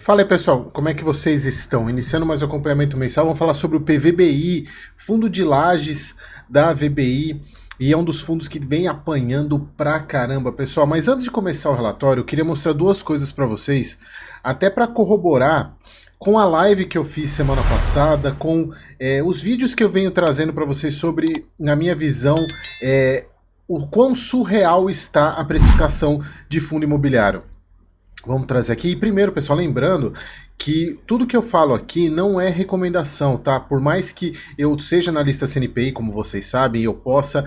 Fala aí, pessoal, como é que vocês estão? Iniciando mais um acompanhamento mensal, vamos falar sobre o PVBI, fundo de lajes da VBI, e é um dos fundos que vem apanhando pra caramba, pessoal. Mas antes de começar o relatório, eu queria mostrar duas coisas para vocês, até para corroborar com a live que eu fiz semana passada, com os vídeos que eu venho trazendo para vocês sobre, na minha visão, o quão surreal está a precificação de fundo imobiliário. Vamos trazer aqui. E primeiro, pessoal, lembrando que tudo que eu falo aqui não é recomendação, tá? Por mais que eu seja analista CNPI, como vocês sabem, eu posso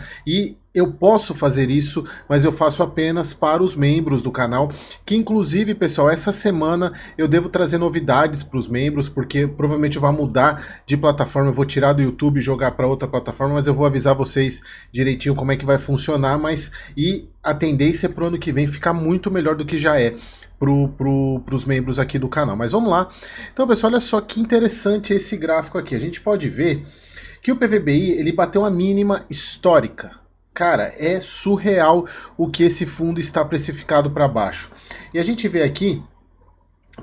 fazer isso, mas eu faço apenas para os membros do canal, que inclusive, pessoal, essa semana eu devo trazer novidades para os membros, porque provavelmente vai mudar de plataforma, eu vou tirar do YouTube e jogar para outra plataforma, mas eu vou avisar vocês direitinho como é que vai funcionar, e a tendência é para o ano que vem ficar muito melhor do que já é para os membros aqui do canal. Mas vamos lá. Então, pessoal, olha só que interessante esse gráfico aqui. A gente pode ver que o PVBI ele bateu a mínima histórica. Cara, é surreal o que esse fundo está precificado para baixo. E a gente vê aqui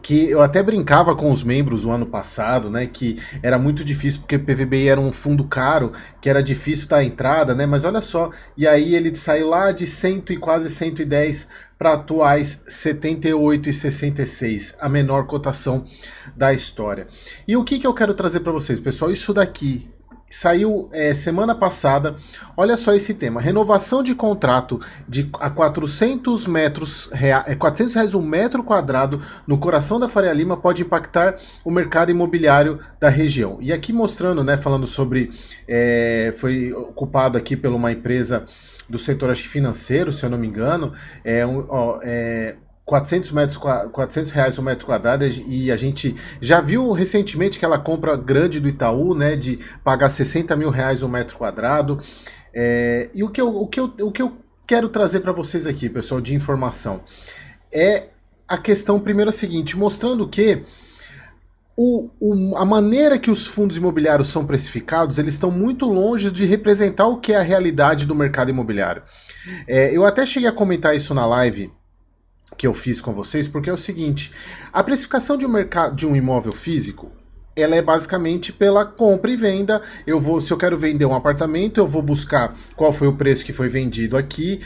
que eu até brincava com os membros o ano passado, né, que era muito difícil porque o PVBI era um fundo caro, que era difícil dar entrada, né, mas olha só, e aí ele saiu lá de 100 e quase 110 para atuais 78,66, a menor cotação da história. E o que eu quero trazer para vocês, pessoal? Isso daqui saiu semana passada. Olha só esse tema: renovação de contrato a 400 reais um metro quadrado no coração da Faria Lima pode impactar o mercado imobiliário da região. E aqui mostrando, né, falando sobre, foi ocupado aqui por uma empresa do setor, acho que financeiro, se eu não me engano, 400 reais um metro quadrado, e a gente já viu recentemente aquela compra grande do Itaú, né, de pagar 60 mil reais um metro quadrado. E o que eu quero trazer para vocês aqui, pessoal, de informação, é a questão primeiro a seguinte, mostrando que a maneira que os fundos imobiliários são precificados, eles estão muito longe de representar o que é a realidade do mercado imobiliário. Eu até cheguei a comentar isso na live que eu fiz com vocês, porque é o seguinte: a precificação de um imóvel físico, ela é basicamente pela compra e venda. Se eu quero vender um apartamento, eu vou buscar qual foi o preço que foi vendido aqui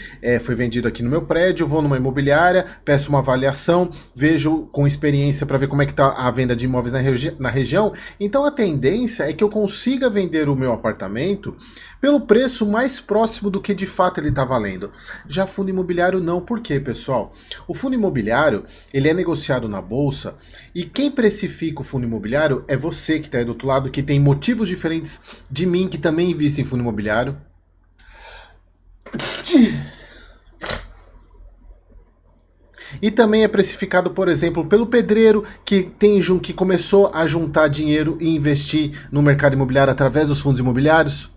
no meu prédio, vou numa imobiliária, peço uma avaliação, vejo com experiência para ver como é que está a venda de imóveis na região. Então a tendência é que eu consiga vender o meu apartamento pelo preço mais próximo do que de fato ele está valendo. Já fundo imobiliário não. Por quê, pessoal? O fundo imobiliário, ele é negociado na bolsa, e quem precifica o fundo imobiliário é você que está aí do outro lado, que tem motivos diferentes de mim, que também investe em fundo imobiliário. E também é precificado, por exemplo, pelo pedreiro que começou a juntar dinheiro e investir no mercado imobiliário através dos fundos imobiliários.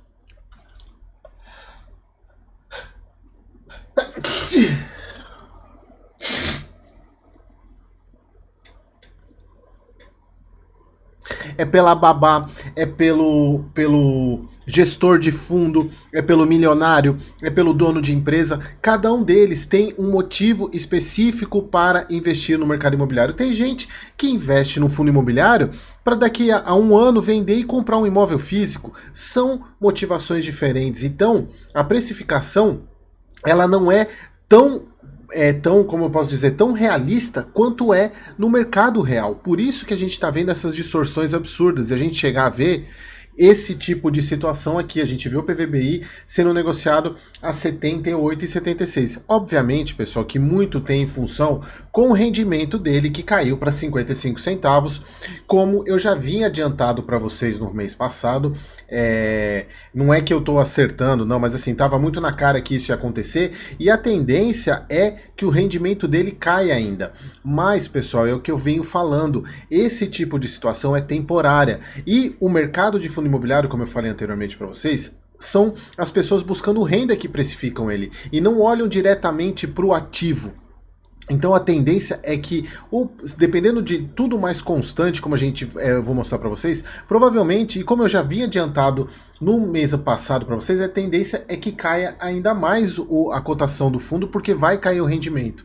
É pela babá, é pelo gestor de fundo, é pelo milionário, é pelo dono de empresa. Cada um deles tem um motivo específico para investir no mercado imobiliário. Tem gente que investe no fundo imobiliário para daqui a um ano vender e comprar um imóvel físico. São motivações diferentes. Então, a precificação, ela não é tão, como eu posso dizer, tão realista quanto é no mercado real. Por isso que a gente está vendo essas distorções absurdas, e a gente chegar a ver esse tipo de situação aqui. A gente viu o PVBI sendo negociado a 78,76. Obviamente, pessoal, que muito tem em função com o rendimento dele, que caiu para 55 centavos, como eu já vinha adiantado para vocês no mês passado. Não é que eu estou acertando, não, mas assim, estava muito na cara que isso ia acontecer, e a tendência é que o rendimento dele caia ainda. Mas, pessoal, é o que eu venho falando, esse tipo de situação é temporária, e o mercado de fundo imobiliário, como eu falei anteriormente para vocês, são as pessoas buscando renda que precificam ele, e não olham diretamente para o ativo. Então a tendência é que, dependendo de tudo mais constante, como eu vou mostrar para vocês, provavelmente, e como eu já havia adiantado no mês passado para vocês, a tendência é que caia ainda mais a cotação do fundo, porque vai cair o rendimento.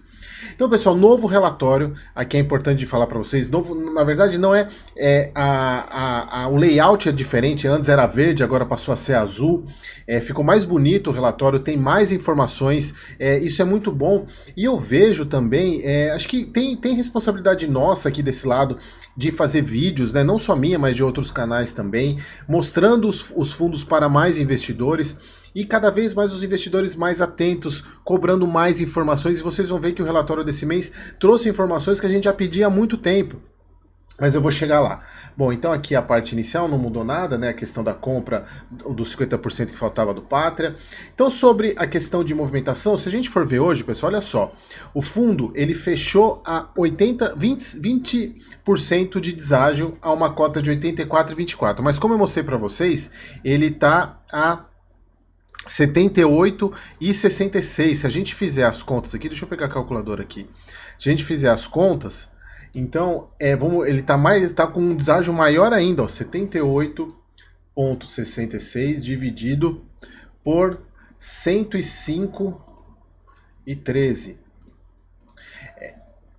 Então, pessoal, novo relatório, aqui é importante de falar para vocês, novo, na verdade não o layout é diferente, antes era verde, agora passou a ser azul, ficou mais bonito o relatório, tem mais informações, isso é muito bom, e eu vejo também, acho que tem responsabilidade nossa aqui desse lado, de fazer vídeos, né, não só minha, mas de outros canais também, mostrando os fundos para mais investidores, e cada vez mais os investidores mais atentos, cobrando mais informações, e vocês vão ver que o relatório desse mês trouxe informações que a gente já pedia há muito tempo. Mas eu vou chegar lá. Bom, então aqui a parte inicial não mudou nada, né? A questão da compra dos 50% que faltava do Pátria. Então, sobre a questão de movimentação, se a gente for ver hoje, pessoal, olha só. O fundo, ele fechou a 20% de deságio a uma cota de 84,24. Mas como eu mostrei para vocês, ele tá a 78,66. Se a gente fizer as contas aqui, deixa eu pegar a calculadora aqui. Se a gente fizer as contas, então ele tá com um deságio maior ainda, ó, 78,66 dividido por 105,13.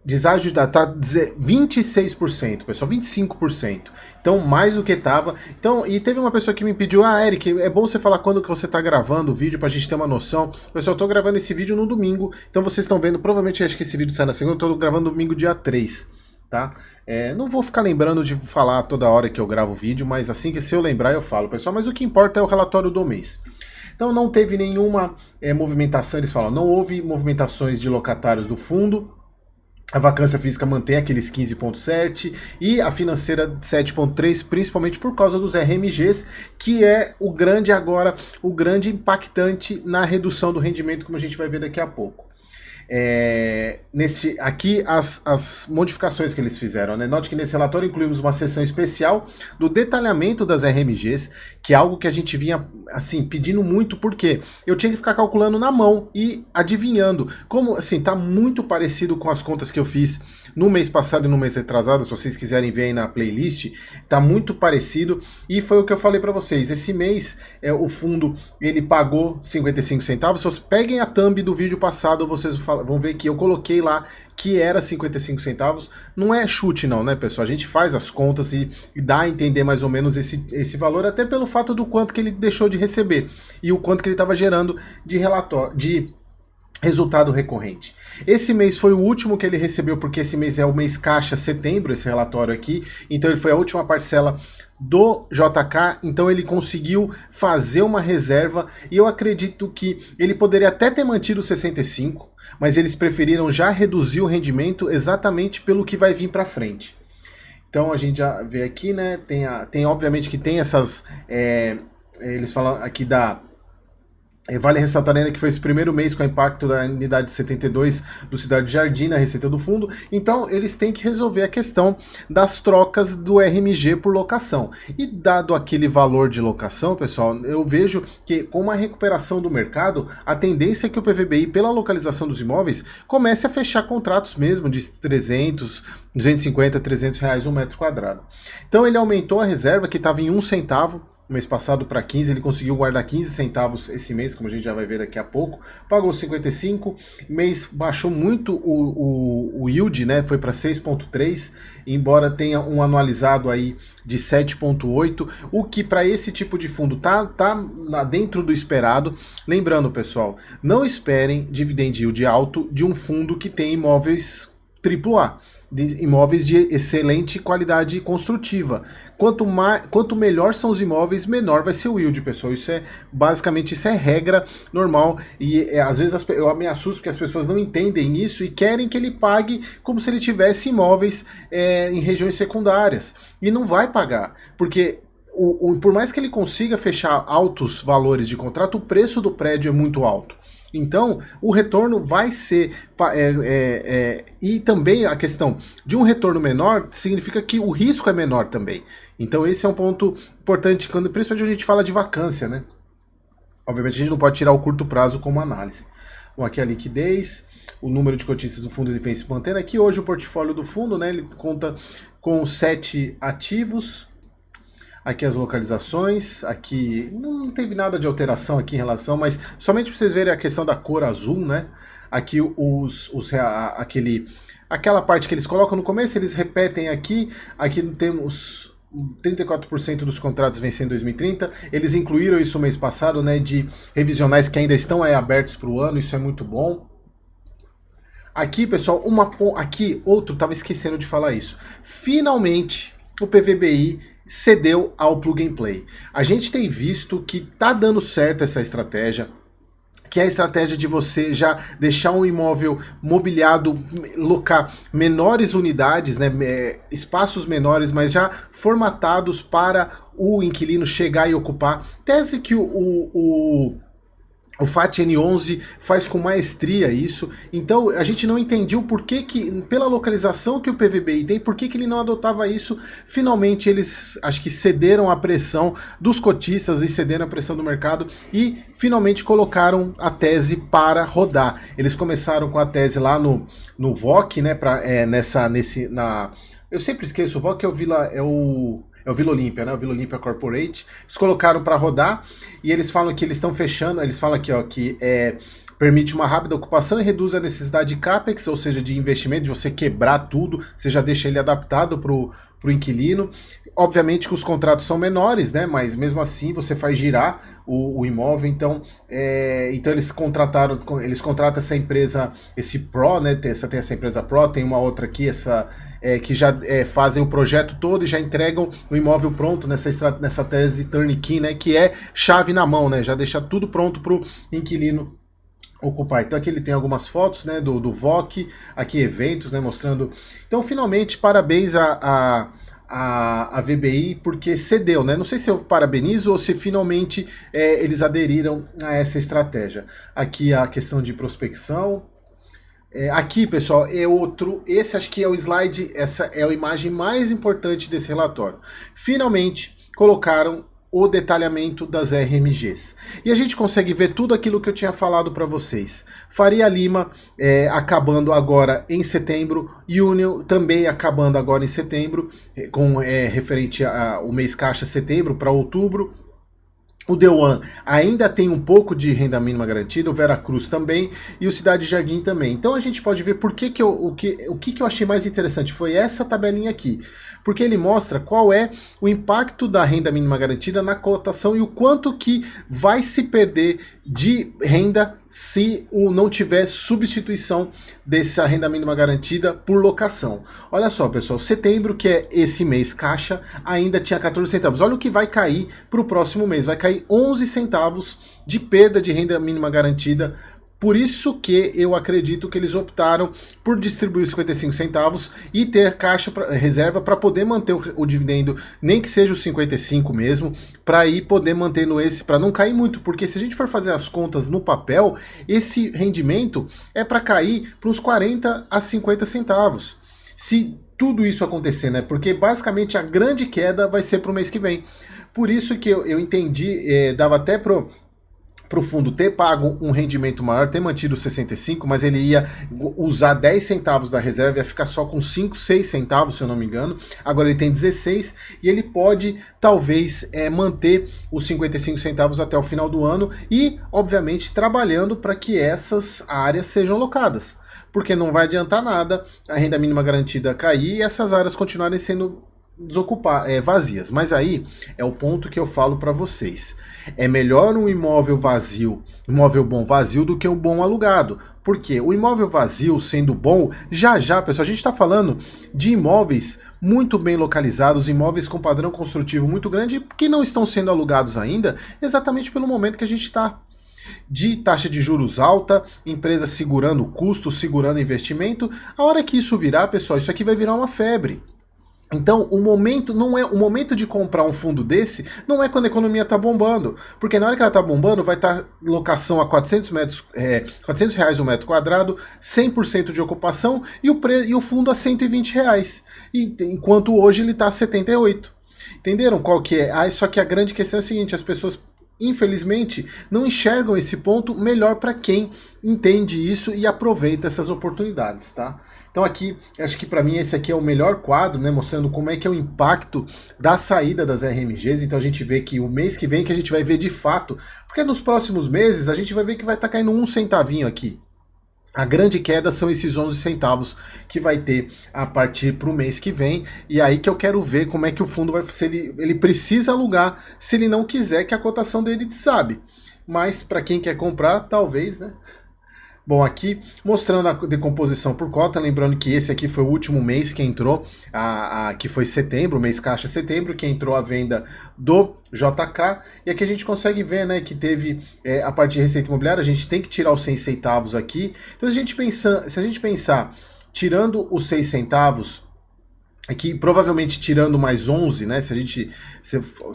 Deságio tá 26%, pessoal, 25%. Então, mais do que tava. Então, e teve uma pessoa que me pediu, Eric, é bom você falar quando que você tá gravando o vídeo pra gente ter uma noção. Pessoal, eu tô gravando esse vídeo no domingo, então vocês estão vendo, provavelmente acho que esse vídeo sai na segunda, eu tô gravando domingo dia 3, tá? Não vou ficar lembrando de falar toda hora que eu gravo o vídeo, mas assim que se eu lembrar eu falo, pessoal, mas o que importa é o relatório do mês. Então não teve nenhuma movimentação, eles falam, não houve movimentações de locatários do fundo, a vacância física mantém aqueles 15,7 e a financeira 7,3, principalmente por causa dos RMGs, que é o grande impactante na redução do rendimento, como a gente vai ver daqui a pouco. Aqui as modificações que eles fizeram, né? Note que nesse relatório incluímos uma seção especial do detalhamento das RMGs, que é algo que a gente vinha assim pedindo muito, porque eu tinha que ficar calculando na mão e adivinhando. Como assim, tá muito parecido com as contas que eu fiz no mês passado e no mês retrasado, se vocês quiserem ver aí na playlist, tá muito parecido, e foi o que eu falei para vocês. Esse mês o fundo ele pagou 55 centavos. Se vocês peguem a thumb do vídeo passado, vocês vão ver que eu coloquei lá que era 55 centavos. Não é chute não, né, pessoal? A gente faz as contas e dá a entender mais ou menos esse valor, até pelo fato do quanto que ele deixou de receber e o quanto que ele estava gerando de relatório, de resultado recorrente. Esse mês foi o último que ele recebeu, porque esse mês é o mês caixa, setembro, esse relatório aqui, então ele foi a última parcela do JK, então ele conseguiu fazer uma reserva, e eu acredito que ele poderia até ter mantido 65, mas eles preferiram já reduzir o rendimento exatamente pelo que vai vir para frente. Então a gente já vê aqui, né, tem obviamente que tem essas, eles falam aqui vale ressaltar ainda que foi esse primeiro mês com o impacto da unidade 72 do Cidade Jardim na receita do fundo, então eles têm que resolver a questão das trocas do RMG por locação. E dado aquele valor de locação, pessoal, eu vejo que com uma recuperação do mercado, a tendência é que o PVBI, pela localização dos imóveis, comece a fechar contratos mesmo de 300, 250, 300 reais um metro quadrado. Então ele aumentou a reserva, que estava em 1 centavo, mês passado para 15, ele conseguiu guardar 15 centavos esse mês, como a gente já vai ver daqui a pouco, pagou 55, mês baixou muito o yield, né, foi para 6,3, embora tenha um anualizado aí de 7,8, o que para esse tipo de fundo tá dentro do esperado. Lembrando, pessoal, não esperem dividend yield alto de um fundo que tem imóveis AAA, de imóveis de excelente qualidade construtiva. Quanto melhor são os imóveis, menor vai ser o yield, pessoal. Isso é basicamente regra normal, e às vezes eu me assusto porque as pessoas não entendem isso e querem que ele pague como se ele tivesse imóveis em regiões secundárias, e não vai pagar, porque por mais que ele consiga fechar altos valores de contrato, o preço do prédio é muito alto. Então, o retorno vai ser... e também a questão de um retorno menor significa que o risco é menor também. Então, esse é um ponto importante, principalmente quando a gente fala de vacância, né? Obviamente, a gente não pode tirar o curto prazo como análise. Bom, aqui a liquidez, o número de cotistas do fundo ele vem se mantendo. Aqui hoje o portfólio do fundo, né, ele conta com 7 ativos. Aqui as localizações, aqui não teve nada de alteração aqui em relação, mas somente para vocês verem a questão da cor azul, né? aqui aquela parte que eles colocam no começo, eles repetem aqui temos 34% dos contratos vencem em 2030. Eles incluíram isso mês passado, né, de revisionais que ainda estão aí abertos para o ano, isso é muito bom. Aqui, pessoal, outro, tava esquecendo de falar isso. Finalmente, o PVBI cedeu ao Plug and Play. A gente tem visto que tá dando certo essa estratégia, que é a estratégia de você já deixar um imóvel mobiliado, locar menores unidades, né, espaços menores, mas já formatados para o inquilino chegar e ocupar. Tese que o FAT N11 faz com maestria isso, então a gente não entendia o porquê que, pela localização que o PVBI tem, por que ele não adotava isso. Finalmente eles, acho que cederam à pressão dos cotistas e cederam à pressão do mercado e finalmente colocaram a tese para rodar. Eles começaram com a tese lá no VOC, né, eu sempre esqueço, o VOC é o Vila Olímpia, né? O Vila Olímpia Corporate. Eles colocaram para rodar e eles falam que eles estão fechando. Eles falam aqui, ó, que permite uma rápida ocupação e reduz a necessidade de CAPEX, ou seja, de investimento, de você quebrar tudo, você já deixa ele adaptado para o inquilino. Obviamente que os contratos são menores, né? Mas mesmo assim você faz girar o imóvel. Então eles contratam essa empresa, esse Pro, né? Tem essa empresa Pro, tem uma outra aqui, que já fazem o projeto todo e já entregam o imóvel pronto nessa tese turnkey, né? Que é chave na mão, né? Já deixa tudo pronto para o inquilino ocupar. Então aqui ele tem algumas fotos, né, do VOC, aqui eventos, né, mostrando. Então finalmente parabéns a VBI, porque cedeu, né? Não sei se eu parabenizo ou se finalmente eles aderiram a essa estratégia. Aqui a questão de prospecção. Aqui, pessoal, esse acho que é o slide, essa é a imagem mais importante desse relatório. Finalmente colocaram o detalhamento das RMGs. E a gente consegue ver tudo aquilo que eu tinha falado para vocês. Faria Lima acabando agora em setembro, Union também acabando agora em setembro, referente ao mês caixa setembro para outubro. O The One ainda tem um pouco de renda mínima garantida, o Veracruz também e o Cidade Jardim também. Então a gente pode ver o que eu achei mais interessante foi essa tabelinha aqui, porque ele mostra qual é o impacto da renda mínima garantida na cotação e o quanto que vai se perder de renda se não tiver substituição dessa renda mínima garantida por locação. Olha só, pessoal, setembro, que é esse mês caixa, ainda tinha 14 centavos. Olha o que vai cair para o próximo mês. Vai cair 11 centavos de perda de renda mínima garantida. Por isso que eu acredito que eles optaram por distribuir 55 centavos e ter caixa reserva para poder manter o dividendo, nem que seja os 55 mesmo, para ir poder manter para não cair muito, porque se a gente for fazer as contas no papel, esse rendimento é para cair para uns 40 a 50 centavos. Se tudo isso acontecer, né? Porque basicamente a grande queda vai ser para o mês que vem. Por isso que eu entendi, dava até para o fundo ter pago um rendimento maior, ter mantido 65, mas ele ia usar 10 centavos da reserva, ia ficar só com 5, 6 centavos, se eu não me engano. Agora ele tem 16 e ele pode, talvez, manter os 55 centavos até o final do ano e, obviamente, trabalhando para que essas áreas sejam locadas. Porque não vai adiantar nada a renda mínima garantida cair e essas áreas continuarem sendo vazias. Mas aí é o ponto que eu falo para vocês. É melhor um imóvel vazio, imóvel bom vazio, do que um bom alugado. Porque o imóvel vazio sendo bom, já, pessoal, a gente está falando de imóveis muito bem localizados, imóveis com padrão construtivo muito grande, que não estão sendo alugados ainda, exatamente pelo momento que a gente está. De taxa de juros alta, empresa segurando custo, segurando investimento. A hora que isso virar, pessoal, isso aqui vai virar uma febre. Então, o momento de comprar um fundo desse não é quando a economia está bombando, porque na hora que ela está bombando vai estar locação a 400 reais o metro quadrado, 100% de ocupação e o fundo a 120 reais, enquanto hoje ele está a 78. Entenderam qual que é? Só que a grande questão é a seguinte, as pessoas infelizmente não enxergam esse ponto melhor para quem entende isso e aproveita essas oportunidades, tá? Então aqui, acho que para mim esse aqui é o melhor quadro, né, mostrando como é que é o impacto da saída das RMGs. Então a gente vê que o mês que vem que a gente vai ver de fato, porque nos próximos meses a gente vai ver que vai estar caindo um centavinho aqui. A grande queda são esses 11 centavos que vai ter a partir para o mês que vem. E aí que eu quero ver como é que o fundo vai... Se ele precisa alugar, se ele não quiser que a cotação dele sabe. Mas para quem quer comprar, talvez, né? Bom, aqui mostrando a decomposição por cota, lembrando que esse aqui foi o último mês que entrou, que foi setembro, mês caixa setembro, que entrou a venda do JK, e aqui a gente consegue ver, né, que teve, a parte de receita imobiliária, a gente tem que tirar os 6 centavos aqui, então se a gente pensar, tirando os 6 centavos, aqui provavelmente tirando mais 11, né?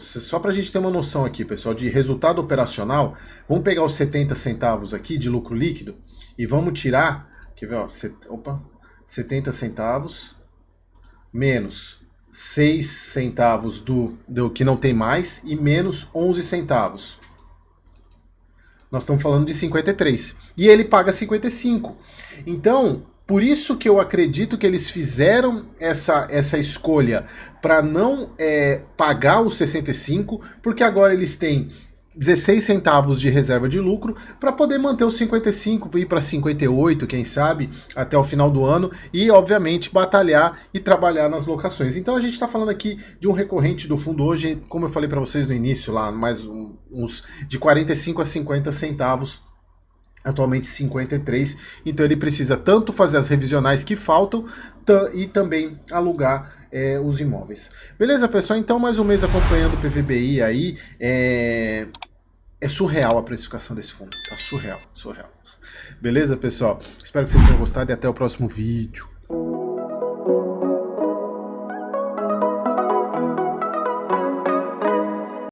Só para a gente ter uma noção aqui, pessoal, de resultado operacional, vamos pegar os 70 centavos aqui de lucro líquido e vamos tirar, quer ver, ó, 70 centavos menos 6 centavos do que não tem mais e menos 11 centavos. Nós estamos falando de 53. E ele paga 55. Então, por isso que eu acredito que eles fizeram essa escolha para não pagar os 65, porque agora eles têm 16 centavos de reserva de lucro para poder manter os 55, ir para 58, quem sabe, até o final do ano e, obviamente, batalhar e trabalhar nas locações. Então a gente está falando aqui de um recorrente do fundo hoje, como eu falei para vocês no início, lá mais uns de 45 a 50 centavos. Atualmente 53, então ele precisa tanto fazer as revisionais que faltam e também alugar os imóveis. Beleza, pessoal? Então mais um mês acompanhando o PVBI aí. É surreal a precificação desse fundo. Tá surreal, surreal. Beleza, pessoal? Espero que vocês tenham gostado e até o próximo vídeo.